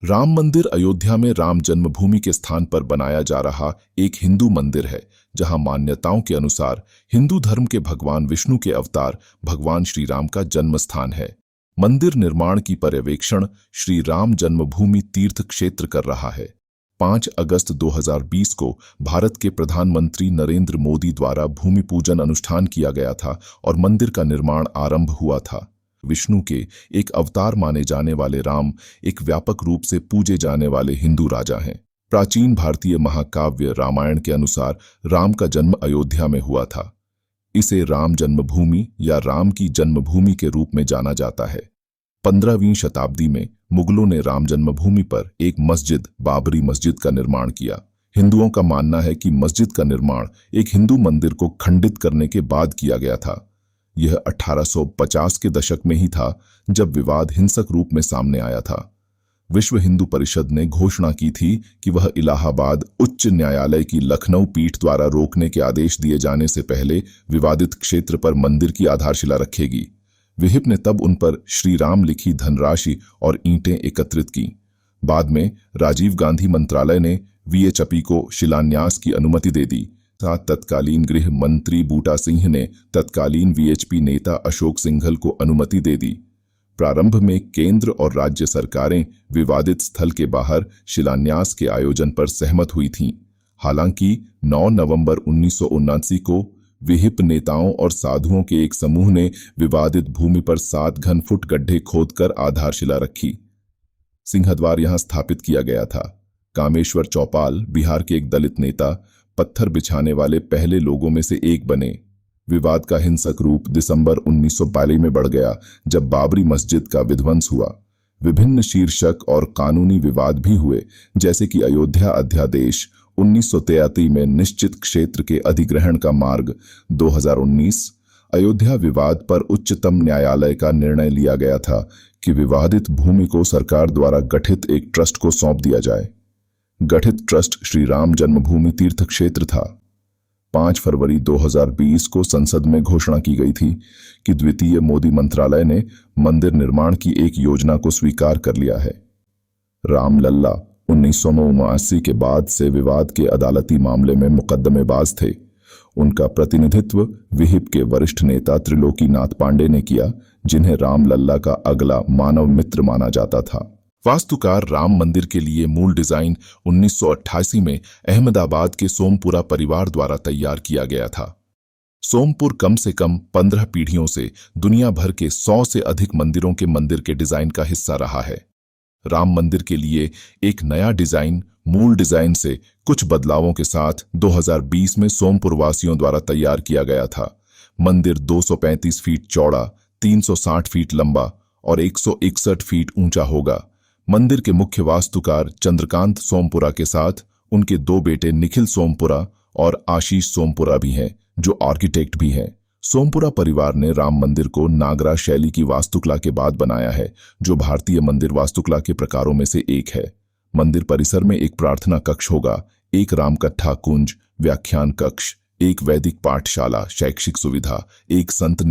राम मंदिर अयोध्या में राम जन्मभूमि के स्थान पर बनाया जा रहा एक हिंदू मंदिर है, जहां मान्यताओं के अनुसार हिंदू धर्म के भगवान विष्णु के अवतार भगवान श्री राम का जन्म स्थान है। मंदिर निर्माण की पर्यवेक्षण श्री राम जन्मभूमि तीर्थ क्षेत्र कर रहा है। 5 अगस्त 2020 को भारत के प्रधानमंत्री नरेंद्र मोदी द्वारा भूमि पूजन अनुष्ठान किया गया था और मंदिर का निर्माण आरंभ हुआ था। विष्णु के एक अवतार माने जाने वाले राम एक व्यापक रूप से पूजे जाने वाले हिंदू राजा हैं। प्राचीन भारतीय महाकाव्य रामायण के अनुसार राम का जन्म अयोध्या में हुआ था। इसे राम जन्मभूमि या राम की जन्मभूमि के रूप में जाना जाता है। 15वीं शताब्दी में मुगलों ने राम जन्मभूमि पर एक मस्जिद बाबरी मस्जिद का निर्माण किया। हिंदुओं का मानना है कि मस्जिद का निर्माण एक हिंदू मंदिर को खंडित करने के बाद किया गया था। यह 1850 के दशक में ही था जब विवाद हिंसक रूप में सामने आया था। विश्व हिंदू परिषद ने घोषणा की थी कि वह इलाहाबाद उच्च न्यायालय की लखनऊ पीठ द्वारा रोकने के आदेश दिए जाने से पहले विवादित क्षेत्र पर मंदिर की आधारशिला रखेगी। विहिप ने तब उन पर श्री राम लिखी धनराशि और ईंटें एकत्रित की। बाद में राजीव गांधी मंत्रालय ने वीएचपी को शिलान्यास की अनुमति दे दी। तत्कालीन गृह मंत्री बूटा सिंह ने तत्कालीन वीएचपी नेता अशोक सिंघल को अनुमति दे दी। प्रारंभ में केंद्र और राज्य सरकारें विवादित स्थल के बाहर शिलान्यास के आयोजन पर सहमत हुई थीं। हालांकि 9 नवंबर 1979 को विहिप नेताओं और साधुओं के एक समूह ने विवादित भूमि पर 7 घन फुट गड्ढे खोदकर आधारशिला रखी। सिंहद्वार यहां स्थापित किया गया था। कामेश्वर चौपाल बिहार के एक दलित नेता पत्थर बिछाने वाले पहले लोगों में से एक बने। विवाद का हिंसक रूप दिसंबर 1942 में बढ़ गया जब बाबरी मस्जिद का विध्वंस हुआ। विभिन्न शीर्षक और कानूनी विवाद भी हुए, जैसे कि अयोध्या अध्यादेश 1933 में निश्चित क्षेत्र के अधिग्रहण का मार्ग। 2019 अयोध्या विवाद पर उच्चतम न्यायालय का निर्णय लिया गया था कि विवादित भूमि को सरकार द्वारा गठित एक ट्रस्ट को सौंप दिया जाए। गठित ट्रस्ट श्री राम जन्मभूमि तीर्थ क्षेत्र था। 5 फरवरी 2020 को संसद में घोषणा की गई थी कि द्वितीय मोदी मंत्रालय ने मंदिर निर्माण की एक योजना को स्वीकार कर लिया है। रामलल्ला 1979 के बाद से विवाद के अदालती मामले में मुकदमेबाज थे। उनका प्रतिनिधित्व विहिप के वरिष्ठ नेता त्रिलोकीनाथ पांडे ने किया, जिन्हें रामलल्ला का अगला मानव मित्र माना जाता था। वास्तुकार राम मंदिर के लिए मूल डिजाइन 1988 में अहमदाबाद के सोमपुरा परिवार द्वारा तैयार किया गया था। सोमपुर कम से कम 15 पीढ़ियों से दुनिया भर के 100 से अधिक मंदिरों के मंदिर के डिजाइन का हिस्सा रहा है। राम मंदिर के लिए एक नया डिजाइन मूल डिजाइन से कुछ बदलावों के साथ 2020 में सोमपुर वासियों द्वारा तैयार किया गया था। मंदिर 235 फीट चौड़ा, 360 फीट लंबा और 161 फीट ऊंचा होगा। मंदिर के मुख्य वास्तुकार चंद्रकांत सोमपुरा के साथ उनके 2 बेटे निखिल सोमपुरा और आशीष सोमपुरा भी हैं, जो आर्किटेक्ट भी हैं। सोमपुरा परिवार ने राम मंदिर को नागरा शैली की वास्तुकला के बाद बनाया है, जो भारतीय मंदिर वास्तुकला के प्रकारों में से एक है। मंदिर परिसर में एक प्रार्थना कक्ष होगा, एक रामकथा कुंज, व्याख्यान कक्ष, एक वैदिक पाठशाला, शैक्षिक सुविधा, एक संत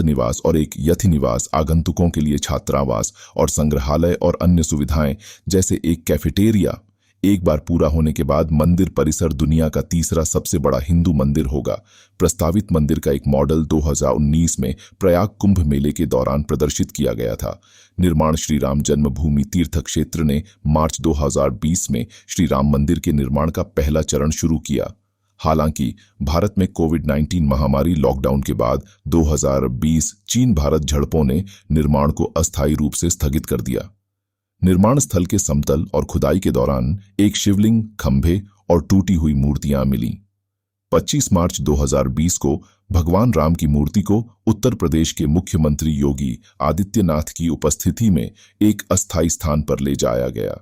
निवास और एक यति निवास, आगंतुकों के लिए छात्रावास और संग्रहालय और अन्य सुविधाएं जैसे एक कैफेटेरिया। एक बार पूरा होने के बाद मंदिर परिसर दुनिया का तीसरा सबसे बड़ा हिंदू मंदिर होगा। प्रस्तावित मंदिर का एक मॉडल 2019 में प्रयाग कुंभ मेले के दौरान प्रदर्शित किया गया था। निर्माण श्री राम जन्मभूमि तीर्थ क्षेत्र ने मार्च 2020 में श्री राम मंदिर के निर्माण का पहला चरण शुरू किया। हालांकि भारत में कोविड-19 महामारी लॉकडाउन के बाद 2020 चीन भारत झड़पों ने निर्माण को अस्थायी रूप से स्थगित कर दिया। निर्माण स्थल के समतल और खुदाई के दौरान एक शिवलिंग, खंभे और टूटी हुई मूर्तियां मिलीं। 25 मार्च 2020 को भगवान राम की मूर्ति को उत्तर प्रदेश के मुख्यमंत्री योगी आदित्यनाथ की उपस्थिति में एक अस्थायी स्थान पर ले जाया गया।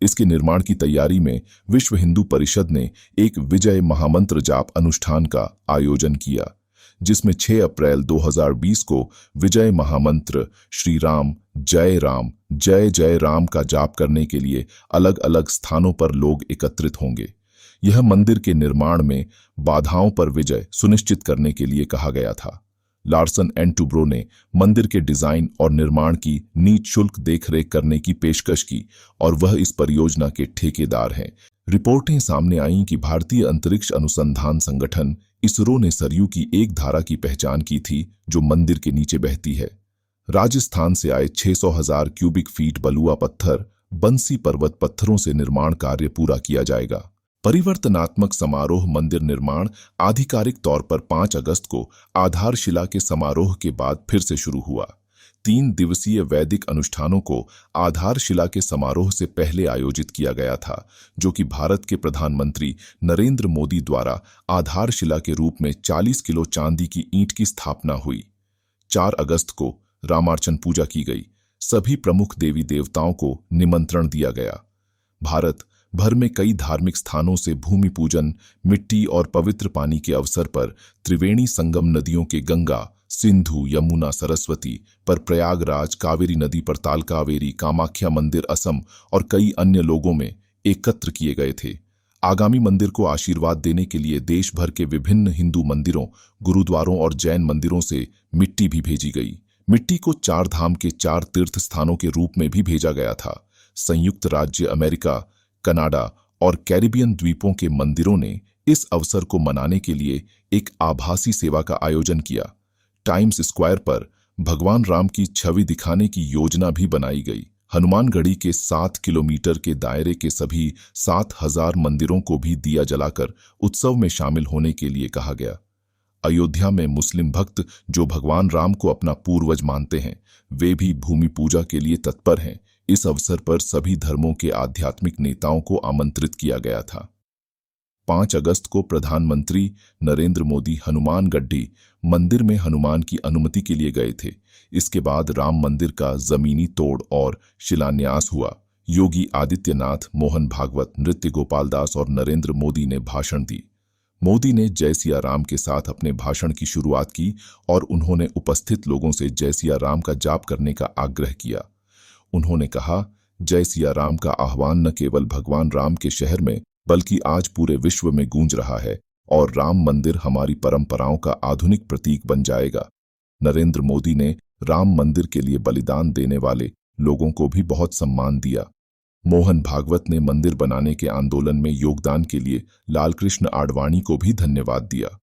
इसके निर्माण की तैयारी में विश्व हिंदू परिषद ने एक विजय महामंत्र जाप अनुष्ठान का आयोजन किया, जिसमें 6 अप्रैल 2020 को विजय महामंत्र श्री राम जय जय राम का जाप करने के लिए अलग अलग स्थानों पर लोग एकत्रित होंगे। यह मंदिर के निर्माण में बाधाओं पर विजय सुनिश्चित करने के लिए कहा गया था। लार्सन एंड टुब्रो ने मंदिर के डिजाइन और निर्माण की निःशुल्क देखरेख करने की पेशकश की और वह इस परियोजना के ठेकेदार हैं। रिपोर्टें सामने आईं कि भारतीय अंतरिक्ष अनुसंधान संगठन इसरो ने सरयू की एक धारा की पहचान की थी जो मंदिर के नीचे बहती है। राजस्थान से आए 600,000 क्यूबिक फीट बलुआ पत्थर, बंसी पर्वत पत्थरों से निर्माण कार्य पूरा किया जाएगा। परिवर्तनात्मक समारोह मंदिर निर्माण आधिकारिक तौर पर 5 अगस्त को आधारशिला के समारोह के बाद फिर से शुरू हुआ। 3 दिवसीय वैदिक अनुष्ठानों को आधारशिला के समारोह से पहले आयोजित किया गया था, जो कि भारत के प्रधानमंत्री नरेंद्र मोदी द्वारा आधारशिला के रूप में 40 किलो चांदी की ईंट की स्थापना हुई। 4 अगस्त को रामार्चन पूजा की गई। सभी प्रमुख देवी देवताओं को निमंत्रण दिया गया। भारत भर में कई धार्मिक स्थानों से भूमि पूजन, मिट्टी और पवित्र पानी के अवसर पर त्रिवेणी संगम नदियों के गंगा, सिंधु, यमुना, सरस्वती पर प्रयागराज, कावेरी नदी पर तालकावेरी, कामाख्या मंदिर असम और कई अन्य लोगों में एकत्र किए गए थे। आगामी मंदिर को आशीर्वाद देने के लिए देश भर के विभिन्न हिंदू मंदिरों, गुरुद्वारों और जैन मंदिरों से मिट्टी भी भेजी गई। मिट्टी को 4 धाम के 4 तीर्थ स्थानों के रूप में भी भेजा गया था। संयुक्त राज्य अमेरिका, कनाडा और कैरिबियन द्वीपों के मंदिरों ने इस अवसर को मनाने के लिए एक आभासी सेवा का आयोजन किया। टाइम्स स्क्वायर पर भगवान राम की छवि दिखाने की योजना भी बनाई गई। हनुमानगढ़ी के 7 किलोमीटर के दायरे के सभी 7,000 मंदिरों को भी दिया जलाकर उत्सव में शामिल होने के लिए कहा गया। अयोध्या में मुस्लिम भक्त जो भगवान राम को अपना पूर्वज मानते हैं, वे भी भूमि पूजा के लिए तत्पर हैं। इस अवसर पर सभी धर्मों के आध्यात्मिक नेताओं को आमंत्रित किया गया था। 5 अगस्त को प्रधानमंत्री नरेंद्र मोदी हनुमानगढ़ी मंदिर में हनुमान की अनुमति के लिए गए थे। इसके बाद राम मंदिर का जमीनी तोड़ और शिलान्यास हुआ। योगी आदित्यनाथ, मोहन भागवत, नृत्य गोपाल दास और नरेंद्र मोदी ने भाषण दी। मोदी ने जय सिया राम के साथ अपने भाषण की शुरुआत की और उन्होंने उपस्थित लोगों से जय सिया राम का जाप करने का आग्रह किया। उन्होंने कहा, जय सिया राम का आह्वान न केवल भगवान राम के शहर में बल्कि आज पूरे विश्व में गूंज रहा है और राम मंदिर हमारी परंपराओं का आधुनिक प्रतीक बन जाएगा। नरेंद्र मोदी ने राम मंदिर के लिए बलिदान देने वाले लोगों को भी बहुत सम्मान दिया। मोहन भागवत ने मंदिर बनाने के आंदोलन में योगदान के लिए लालकृष्ण आडवाणी को भी धन्यवाद दिया।